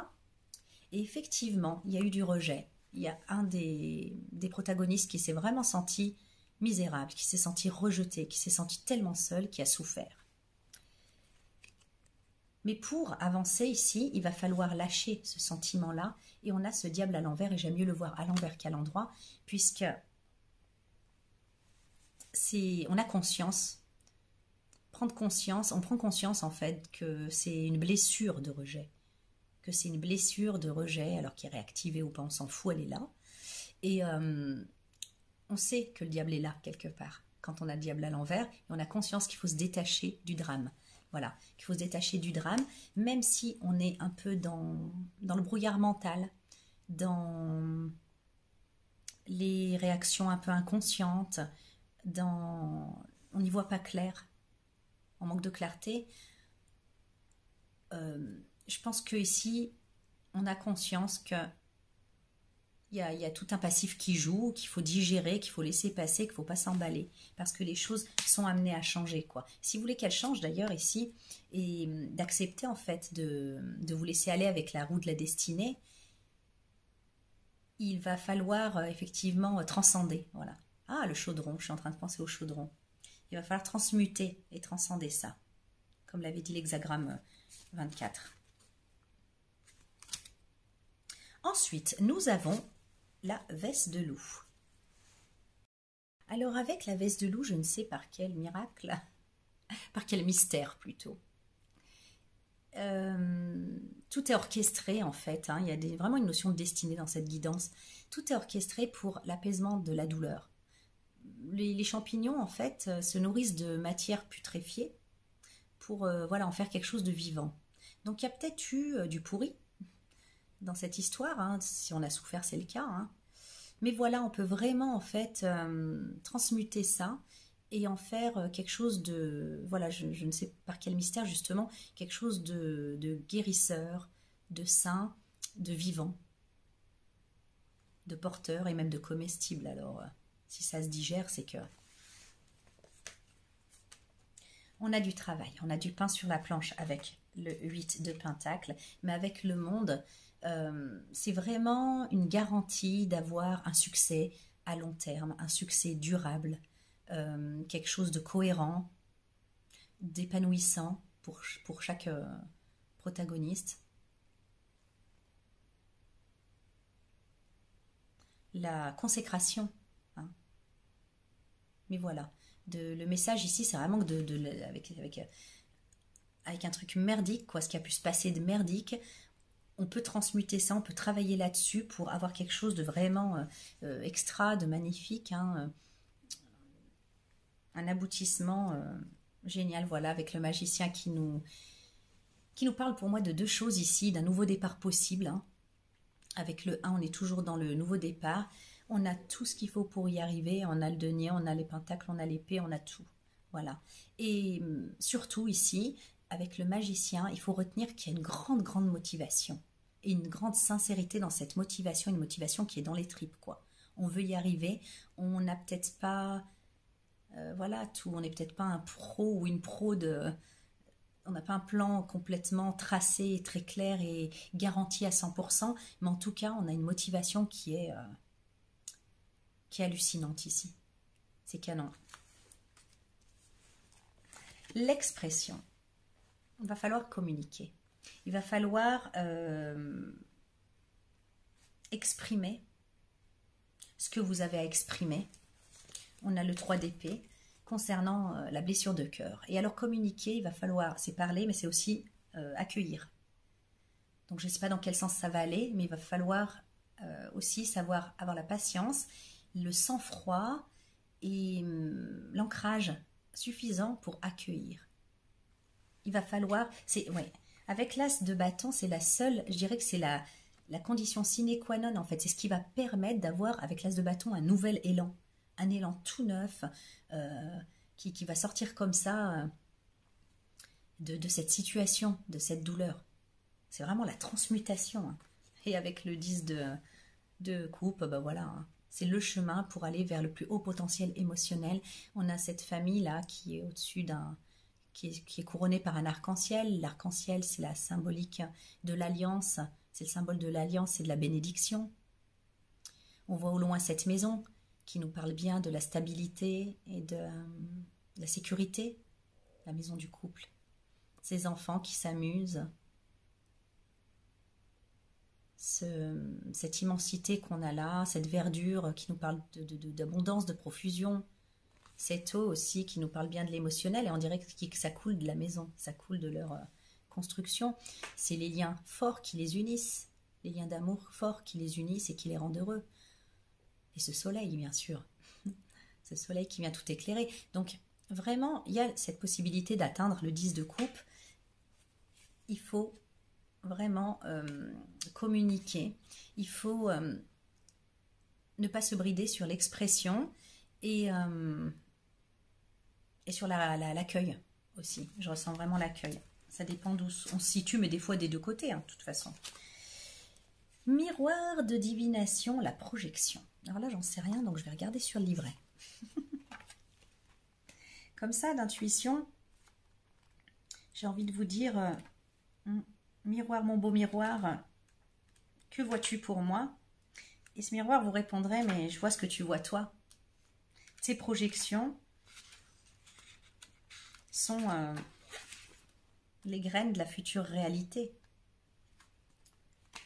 Et effectivement, il y a eu du rejet. Il y a un des protagonistes qui s'est vraiment senti misérable, qui s'est senti rejeté, qui s'est senti tellement seul, qui a souffert. Mais pour avancer ici, il va falloir lâcher ce sentiment-là. Et on a ce diable à l'envers, et j'aime mieux le voir à l'envers qu'à l'endroit, puisque on a conscience, on prend conscience en fait que c'est une blessure de rejet, alors qui est réactivée ou pas, on s'en fout, elle est là. Et on sait que le diable est là quelque part, quand on a le diable à l'envers, et on a conscience qu'il faut se détacher du drame. Voilà, qu'il faut se détacher du drame, même si on est un peu dans le brouillard mental, dans les réactions un peu inconscientes, on n'y voit pas clair, on manque de clarté. Je pense que ici, on a conscience que il y a tout un passif qui joue, qu'il faut digérer, qu'il faut laisser passer, qu'il ne faut pas s'emballer, parce que les choses sont amenées à changer, quoi. Si vous voulez qu'elles changent d'ailleurs ici, et d'accepter en fait de vous laisser aller avec la roue de la destinée, il va falloir effectivement transcender, voilà. Ah, le chaudron, je suis en train de penser au chaudron. Il va falloir transmuter et transcender ça, comme l'avait dit l'hexagramme 24. Ensuite, nous avons la veste de loup. Alors avec la veste de loup, je ne sais par quel miracle, par quel mystère plutôt. Tout est orchestré en fait, hein. Il y a vraiment une notion de destinée dans cette guidance. Tout est orchestré pour l'apaisement de la douleur. Les champignons en fait se nourrissent de matière putréfiée pour voilà, en faire quelque chose de vivant. Donc il y a peut-être eu du pourri dans cette histoire, hein. Si on a souffert, c'est le cas, hein. Mais voilà, on peut vraiment en fait transmuter ça et en faire quelque chose de, voilà, je ne sais par quel mystère justement, quelque chose de guérisseur, de sain, de vivant, de porteur et même de comestible. Alors, si ça se digère, c'est que on a du travail, on a du pain sur la planche avec le 8 de Pentacle, mais avec le monde, c'est vraiment une garantie d'avoir un succès à long terme, un succès durable, quelque chose de cohérent, d'épanouissant pour chaque protagoniste. La consécration, hein. Mais voilà, le message ici, c'est vraiment avec un truc merdique, quoi, ce qui a pu se passer de merdique, on peut transmuter ça, on peut travailler là-dessus pour avoir quelque chose de vraiment extra, de magnifique, hein, un aboutissement génial, voilà, avec le magicien qui nous parle pour moi de deux choses ici, d'un nouveau départ possible, hein. Avec le 1, on est toujours dans le nouveau départ, on a tout ce qu'il faut pour y arriver, on a le denier, on a les pentacles, on a l'épée, on a tout, voilà. Et surtout ici, avec le magicien, il faut retenir qu'il y a une grande motivation et une grande sincérité dans cette motivation, une motivation qui est dans les tripes, quoi. On veut y arriver, on n'a peut-être pas, voilà, tout, on n'est peut-être pas un pro ou une pro on n'a pas un plan complètement tracé, très clair et garanti à 100%, mais en tout cas, on a une motivation qui est hallucinante ici. C'est canon. L'expression. Il va falloir communiquer. Il va falloir exprimer ce que vous avez à exprimer. On a le 3 d'épée concernant la blessure de cœur. Et alors communiquer, il va falloir, c'est parler, mais c'est aussi accueillir. Donc je ne sais pas dans quel sens ça va aller, mais il va falloir aussi savoir avoir la patience, le sang-froid et l'ancrage suffisant pour accueillir. Il va falloir, ouais, Avec l'as de bâton, c'est la seule, je dirais que c'est la condition sine qua non en fait. C'est ce qui va permettre d'avoir avec l'as de bâton un nouvel élan. Un élan tout neuf qui va sortir comme ça de cette situation, de cette douleur. C'est vraiment la transmutation. Hein. Et avec le 10 de coupe, ben voilà, hein. C'est le chemin pour aller vers le plus haut potentiel émotionnel. On a cette famille-là qui est au-dessus qui est couronnée par un arc-en-ciel. L'arc-en-ciel, c'est la symbolique de l'alliance. C'est le symbole de l'alliance et de la bénédiction. On voit au loin cette maison qui nous parle bien de la stabilité et de la sécurité. La maison du couple. Ces enfants qui s'amusent. Cette immensité qu'on a là, cette verdure qui nous parle d'abondance, de profusion, cette eau aussi qui nous parle bien de l'émotionnel, et on dirait que ça coule de la maison, ça coule de leur construction. C'est les liens forts qui les unissent, les liens d'amour forts qui les unissent et qui les rendent heureux. Et ce soleil, bien sûr, ce soleil qui vient tout éclairer. Donc vraiment, il y a cette possibilité d'atteindre le 10 de coupe. Il faut vraiment communiquer. Il faut ne pas se brider sur l'expression et sur l'accueil aussi. Je ressens vraiment l'accueil. Ça dépend d'où on se situe, mais des fois des deux côtés, hein, de toute façon. Miroir de divination, la projection. Alors là, j'en sais rien, donc je vais regarder sur le livret. Comme ça, d'intuition, j'ai envie de vous dire... miroir, mon beau miroir, que vois-tu pour moi? Et ce miroir vous répondrait, mais je vois ce que tu vois toi. Ces projections sont les graines de la future réalité.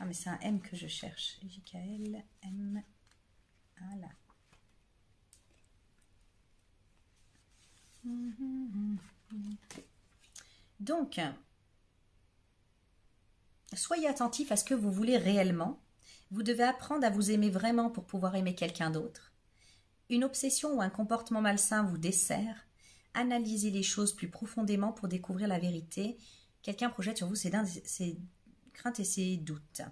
Ah, mais c'est un M que je cherche. JKL, M, voilà. Donc, soyez attentif à ce que vous voulez réellement. Vous devez apprendre à vous aimer vraiment pour pouvoir aimer quelqu'un d'autre. Une obsession ou un comportement malsain vous dessert. Analysez les choses plus profondément pour découvrir la vérité. Quelqu'un projette sur vous ses craintes et ses doutes.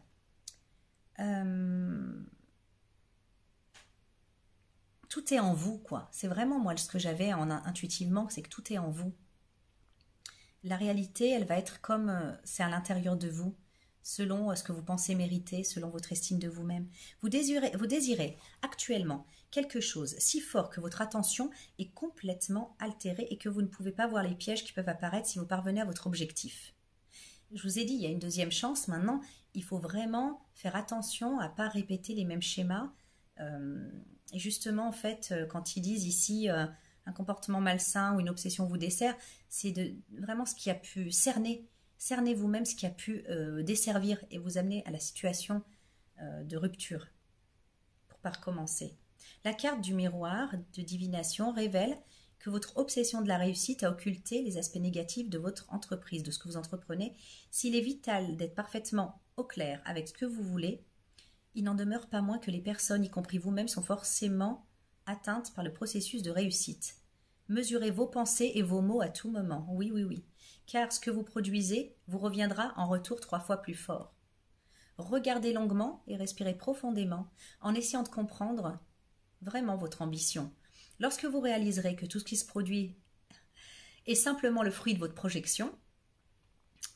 Tout est en vous, quoi. C'est vraiment moi ce que j'avais intuitivement, c'est que tout est en vous. La réalité, elle va être comme c'est à l'intérieur de vous, selon ce que vous pensez mériter, selon votre estime de vous-même. Vous désirez actuellement quelque chose si fort que votre attention est complètement altérée et que vous ne pouvez pas voir les pièges qui peuvent apparaître si vous parvenez à votre objectif. Je vous ai dit, il y a une deuxième chance. Maintenant, il faut vraiment faire attention à ne pas répéter les mêmes schémas. Et justement, en fait, quand ils disent ici un comportement malsain ou une obsession vous dessert, c'est vraiment ce qui a pu cerner vous-même, ce qui a pu desservir et vous amener à la situation de rupture pour pas recommencer. La carte du miroir de divination révèle que votre obsession de la réussite a occulté les aspects négatifs de votre entreprise, de ce que vous entreprenez. S'il est vital d'être parfaitement au clair avec ce que vous voulez, il n'en demeure pas moins que les personnes, y compris vous-même, sont forcément atteintes par le processus de réussite. Mesurez vos pensées et vos mots à tout moment. Oui, oui, oui. Car ce que vous produisez vous reviendra en retour 3 fois plus fort. Regardez longuement et respirez profondément en essayant de comprendre vraiment votre ambition. Lorsque vous réaliserez que tout ce qui se produit est simplement le fruit de votre projection,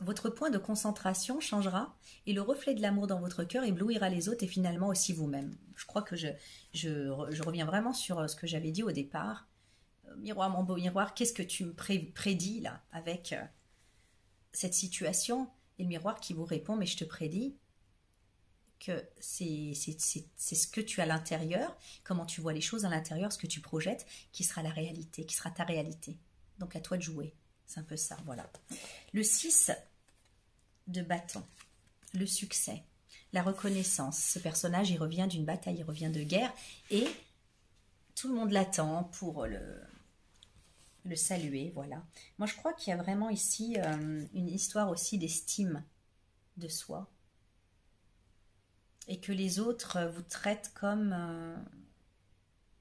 votre point de concentration changera et le reflet de l'amour dans votre cœur éblouira les autres et finalement aussi vous-même. Je crois que je reviens vraiment sur ce que j'avais dit au départ. Miroir, mon beau miroir, qu'est-ce que tu me prédis là avec cette situation? Et le miroir qui vous répond, mais je te prédis que c'est ce que tu as à l'intérieur, comment tu vois les choses à l'intérieur, ce que tu projettes, qui sera la réalité, qui sera ta réalité. Donc à toi de jouer. C'est un peu ça, voilà. Le 6 de bâton, le succès, la reconnaissance. Ce personnage, il revient d'une bataille, il revient de guerre et tout le monde l'attend pour le saluer, voilà. Moi, je crois qu'il y a vraiment ici une histoire aussi d'estime de soi et que les autres vous traitent comme...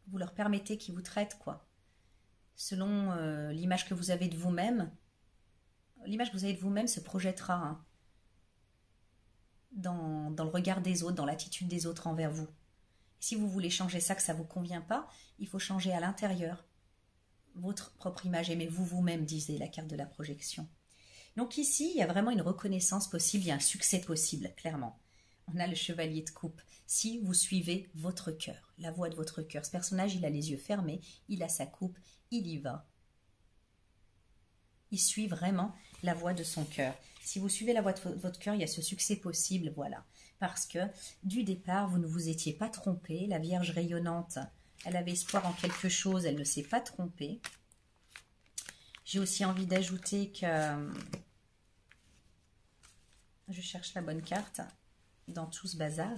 vous leur permettez qu'ils vous traitent, quoi. Selon l'image que vous avez de vous-même, l'image que vous avez de vous-même se projettera hein, dans le regard des autres, dans l'attitude des autres envers vous. Si vous voulez changer ça, que ça ne vous convient pas, il faut changer à l'intérieur votre propre image. Aimez-vous vous-même, disait la carte de la projection. Donc ici, il y a vraiment une reconnaissance possible, il y a un succès possible, clairement. On a le chevalier de coupe. Si vous suivez votre cœur, la voix de votre cœur. Ce personnage, il a les yeux fermés, il a sa coupe, il y va. Il suit vraiment la voix de son cœur. Si vous suivez la voix de votre cœur, il y a ce succès possible, voilà. Parce que du départ, vous ne vous étiez pas trompé. La Vierge rayonnante, elle avait espoir en quelque chose, elle ne s'est pas trompée. J'ai aussi envie d'ajouter que... Je cherche la bonne carte dans tout ce bazar.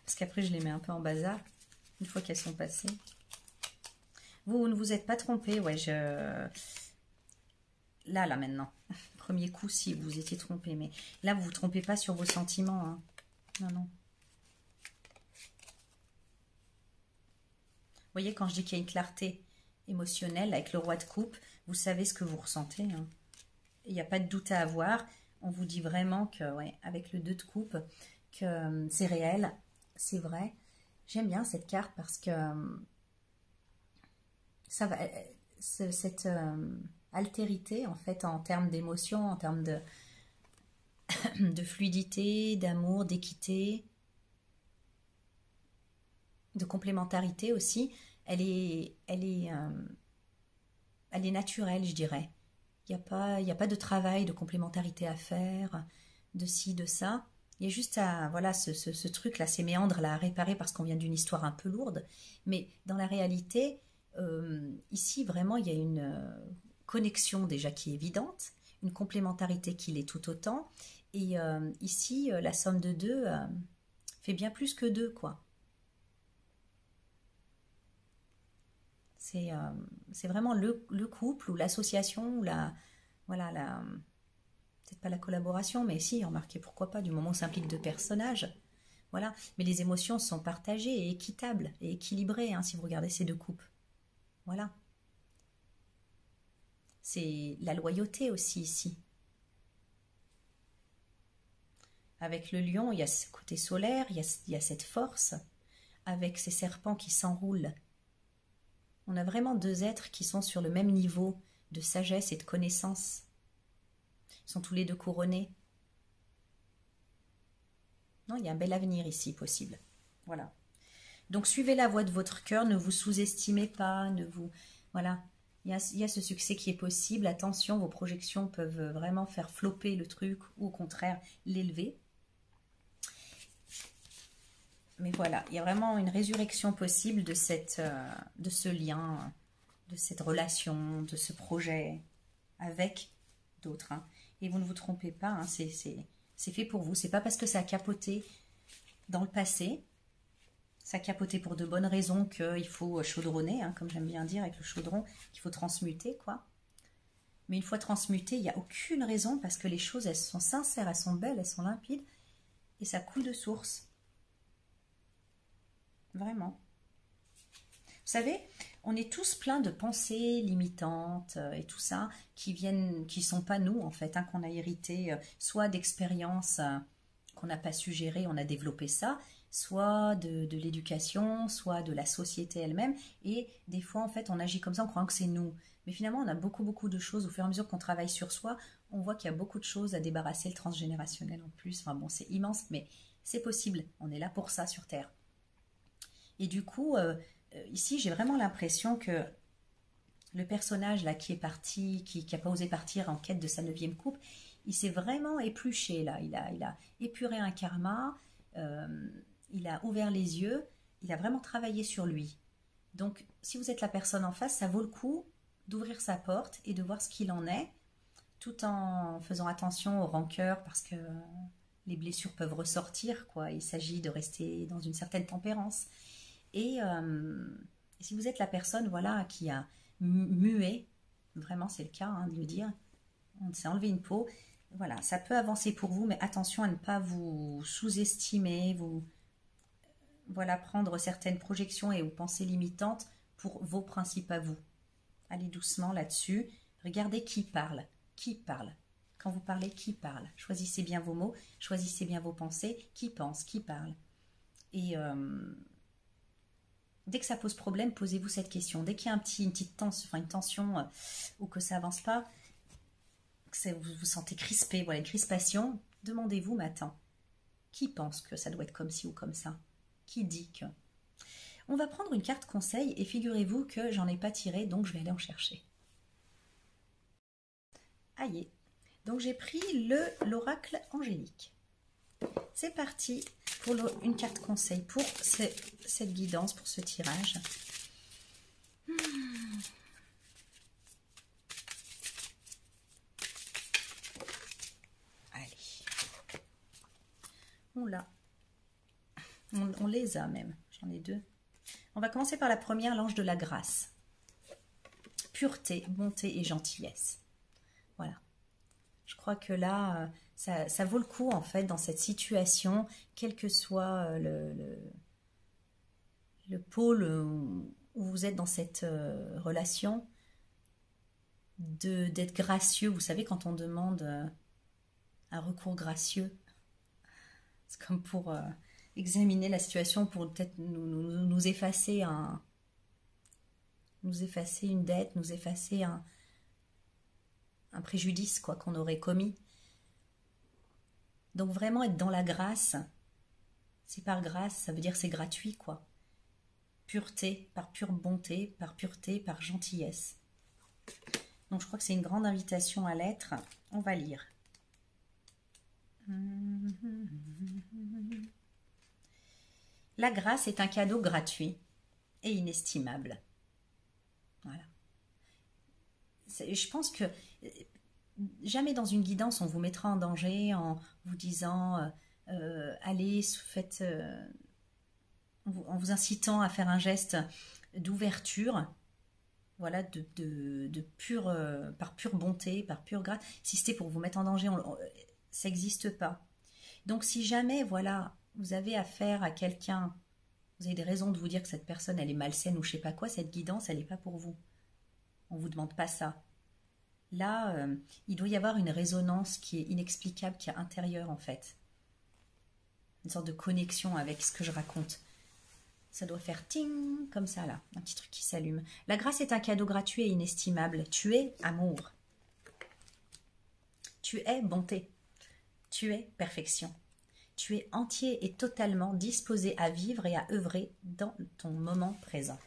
Parce qu'après, je les mets un peu en bazar, une fois qu'elles sont passées. Vous ne vous êtes pas trompé, ouais, Là, maintenant. Premier coup, si vous étiez trompé. Mais là, vous ne vous trompez pas sur vos sentiments. Hein. Non, non. Vous voyez, quand je dis qu'il y a une clarté émotionnelle avec le roi de coupe, vous savez ce que vous ressentez. Hein. Il n'y a pas de doute à avoir. On vous dit vraiment que, ouais, avec le 2 de coupe, que c'est réel, c'est vrai. J'aime bien cette carte parce que ça va, cette altérité, en fait, en termes d'émotion, en termes de fluidité, d'amour, d'équité, de complémentarité aussi, elle est naturelle, je dirais. Il n'y a pas de travail de complémentarité à faire, de ci, de ça. Il y a juste voilà, ce truc-là, ces méandres-là à réparer parce qu'on vient d'une histoire un peu lourde. Mais dans la réalité, ici, vraiment, il y a une connexion déjà qui est évidente, une complémentarité qui l'est tout autant. Et ici, la somme de 2 fait bien plus que 2, quoi. C'est vraiment le couple ou l'association ou voilà, peut-être pas la collaboration, mais si, remarquez, pourquoi pas, du moment où s'impliquent 2 personnages. Voilà, mais les émotions sont partagées et équitables et équilibrées, hein, si vous regardez ces 2 coupes. Voilà. C'est la loyauté aussi ici. Avec le lion, il y a ce côté solaire, il y a cette force, avec ces serpents qui s'enroulent. On a vraiment 2 êtres qui sont sur le même niveau de sagesse et de connaissance. Ils sont tous les 2 couronnés. Non, il y a un bel avenir ici possible. Voilà. Donc suivez la voie de votre cœur, ne vous sous-estimez pas, voilà. Il y a ce succès qui est possible. Attention, vos projections peuvent vraiment faire flopper le truc ou au contraire l'élever. Mais voilà, il y a vraiment une résurrection possible de ce lien, de cette relation, de ce projet avec d'autres. Hein. Et vous ne vous trompez pas, hein, c'est fait pour vous. C'est pas parce que ça a capoté dans le passé, ça a capoté pour de bonnes raisons qu'il faut chaudronner, hein, comme j'aime bien dire avec le chaudron, qu'il faut transmuter, quoi. Mais une fois transmuté, il n'y a aucune raison parce que les choses, elles sont sincères, elles sont belles, elles sont limpides et ça coule de source. Vraiment. Vous savez, on est tous pleins de pensées limitantes et tout ça, qui sont pas nous en fait, hein, qu'on a hérité soit d'expériences qu'on n'a pas su gérer, on a développé ça, soit de l'éducation, soit de la société elle-même. Et des fois, en fait, on agit comme ça en croyant que c'est nous. Mais finalement, on a beaucoup de choses. Au fur et à mesure qu'on travaille sur soi, on voit qu'il y a beaucoup de choses à débarrasser, le transgénérationnel en plus. Enfin bon, c'est immense, mais c'est possible. On est là pour ça sur Terre. Et du coup, ici, j'ai vraiment l'impression que le personnage là qui est parti, qui n'a pas osé partir en quête de sa 9e coupe, il s'est vraiment épluché là. Il a épuré un karma, il a ouvert les yeux, il a vraiment travaillé sur lui. Donc, si vous êtes la personne en face, ça vaut le coup d'ouvrir sa porte et de voir ce qu'il en est, tout en faisant attention aux rancœurs parce que les blessures peuvent ressortir, quoi. Il s'agit de rester dans une certaine tempérance. Et si vous êtes la personne, voilà, qui a mué, vraiment c'est le cas hein, de le dire, on s'est enlevé une peau, voilà, ça peut avancer pour vous, mais attention à ne pas vous sous-estimer, voilà, prendre certaines projections et ou pensées limitantes pour vos principes à vous. Allez doucement là-dessus, regardez qui parle, Qui parle? Quand vous parlez, qui parle? Choisissez bien vos mots, choisissez bien vos pensées. Qui pense? Qui parle? Et dès que ça pose problème, posez-vous cette question. Dès qu'il y a une petite tension, enfin une tension ou que ça avance pas, que vous vous sentez crispé, voilà, une crispation, demandez-vous, mais attends, qui pense que ça doit être comme ci ou comme ça? Qui dit que? On va prendre une carte conseil et figurez-vous que j'en ai pas tiré, donc je vais aller en chercher. Aïe. Donc j'ai pris l'oracle angélique. C'est parti pour une carte conseil pour cette guidance, pour ce tirage. Allez. On l'a. On les a même. J'en ai deux. On va commencer par la première, l'ange de la grâce. Pureté, bonté et gentillesse. Voilà. Je crois que là, ça vaut le coup, en fait, dans cette situation, quel que soit le pôle où vous êtes dans cette relation, d'être gracieux. Vous savez, quand on demande un recours gracieux, c'est comme pour examiner la situation, pour peut-être nous effacer une dette, nous effacer un préjudice quoi qu'on aurait commis. Donc vraiment être dans la grâce, c'est par grâce, ça veut dire c'est gratuit quoi. Pureté, par pure bonté, par pureté, par gentillesse. Donc je crois que c'est une grande invitation à l'être. On va lire. La grâce est un cadeau gratuit et inestimable. Voilà. Je pense que jamais dans une guidance on vous mettra en danger en vous disant allez, faites, en vous incitant à faire un geste d'ouverture, voilà, par pure bonté, par pure grâce. Si c'était pour vous mettre en danger, ça n'existe pas. Donc si jamais, voilà, vous avez affaire à quelqu'un, vous avez des raisons de vous dire que cette personne, elle est malsaine ou je sais pas quoi, cette guidance, elle n'est pas pour vous. On ne vous demande pas ça. Là, il doit y avoir une résonance qui est inexplicable, qui est intérieure en fait. Une sorte de connexion avec ce que je raconte. Ça doit faire ting, comme ça là, un petit truc qui s'allume. La grâce est un cadeau gratuit et inestimable. Tu es amour. Tu es bonté. Tu es perfection. Tu es entier et totalement disposé à vivre et à œuvrer dans ton moment présent.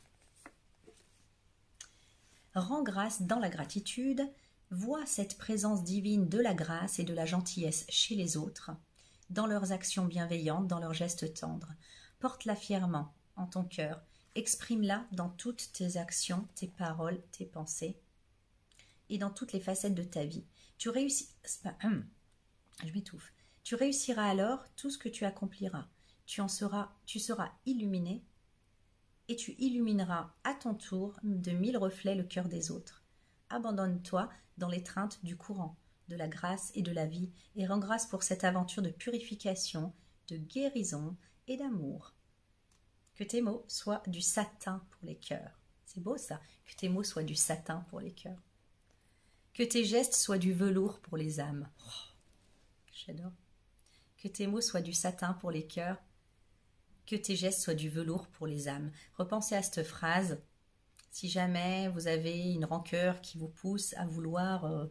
Rends grâce dans la gratitude. Vois cette présence divine de la grâce et de la gentillesse chez les autres, dans leurs actions bienveillantes, dans leurs gestes tendres. Porte-la fièrement en ton cœur. Exprime-la dans toutes tes actions, tes paroles, tes pensées et dans toutes les facettes de ta vie. Tu réussiras alors tout ce que tu accompliras. Tu seras illuminé et tu illumineras à ton tour de 1000 reflets le cœur des autres. Abandonne-toi dans l'étreinte du courant, de la grâce et de la vie, et rends grâce pour cette aventure de purification, de guérison et d'amour. Que tes mots soient du satin pour les cœurs. C'est beau ça, que tes mots soient du satin pour les cœurs. Que tes gestes soient du velours pour les âmes. Oh, j'adore. Que tes mots soient du satin pour les cœurs. Que tes gestes soient du velours pour les âmes. Repensez à cette phrase. Si jamais vous avez une rancœur qui vous pousse à vouloir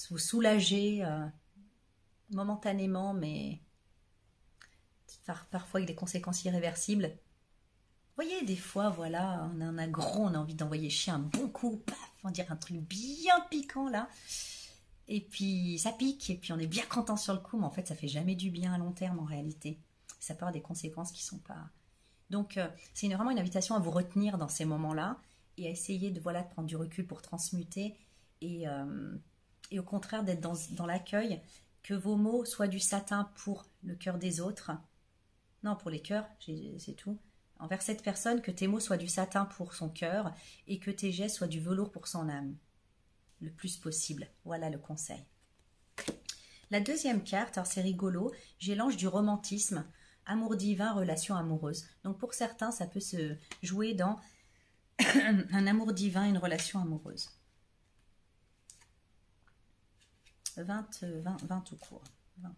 vous soulager momentanément, mais parfois avec des conséquences irréversibles. Vous voyez, des fois, voilà, on en a gros, on a envie d'envoyer chier un bon coup, paf, on va dire un truc bien piquant là, et puis ça pique, et puis on est bien content sur le coup, mais en fait, ça fait jamais du bien à long terme en réalité. Ça peut avoir des conséquences qui sont pas... Donc, c'est vraiment une invitation à vous retenir dans ces moments-là et à essayer de prendre du recul pour transmuter et au contraire d'être dans l'accueil, que vos mots soient du satin pour le cœur des autres. Non, pour les cœurs, c'est tout. Envers cette personne, que tes mots soient du satin pour son cœur et que tes gestes soient du velours pour son âme. Le plus possible. Voilà le conseil. La deuxième carte, alors c'est rigolo, j'ai l'ange du romantisme. Amour divin, relation amoureuse. Donc pour certains, ça peut se jouer dans un amour divin, une relation amoureuse. 20 tout court. 20.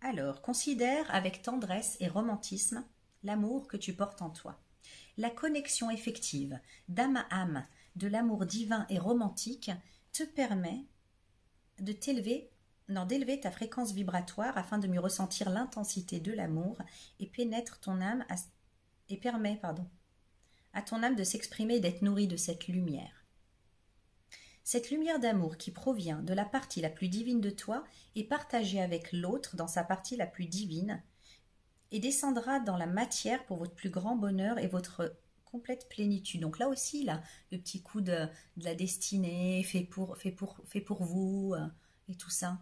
Alors, considère avec tendresse et romantisme l'amour que tu portes en toi. La connexion effective d'âme à âme de l'amour divin et romantique te permet de d'élever ta fréquence vibratoire afin de mieux ressentir l'intensité de l'amour et pénètre ton âme et permet à ton âme de s'exprimer et d'être nourrie de cette lumière. Cette lumière d'amour qui provient de la partie la plus divine de toi est partagée avec l'autre dans sa partie la plus divine et descendra dans la matière pour votre plus grand bonheur et votre complète plénitude. Donc là aussi, là, le petit coup de la destinée, fait pour vous, et tout ça.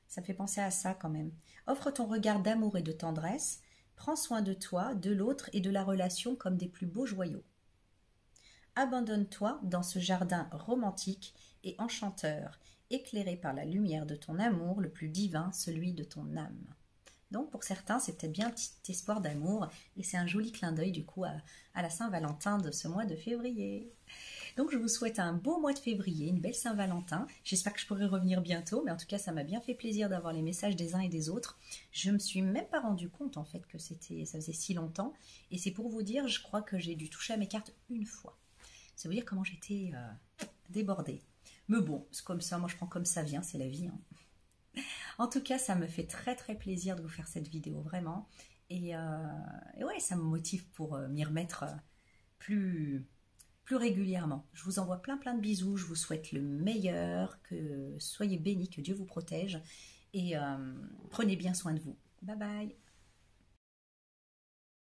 Ça me fait penser à ça quand même. Offre ton regard d'amour et de tendresse. Prends soin de toi, de l'autre et de la relation comme des plus beaux joyaux. Abandonne-toi dans ce jardin romantique et enchanteur, éclairé par la lumière de ton amour le plus divin, celui de ton âme. Donc pour certains, c'est peut-être bien un petit espoir d'amour et c'est un joli clin d'œil du coup à la Saint-Valentin de ce mois de février. Donc je vous souhaite un beau mois de février, une belle Saint-Valentin. J'espère que je pourrai revenir bientôt, mais en tout cas ça m'a bien fait plaisir d'avoir les messages des uns et des autres. Je me suis même pas rendu compte en fait que ça faisait si longtemps. Et c'est pour vous dire, je crois que j'ai dû toucher à mes cartes une fois. Ça veut dire comment j'étais débordée. Mais bon, c'est comme ça, moi je prends comme ça vient, c'est la vie. Hein. En tout cas, ça me fait très très plaisir de vous faire cette vidéo, vraiment. Et ouais, ça me motive pour m'y remettre plus régulièrement. Je vous envoie plein de bisous, je vous souhaite le meilleur, que soyez bénis, que Dieu vous protège et prenez bien soin de vous. Bye bye.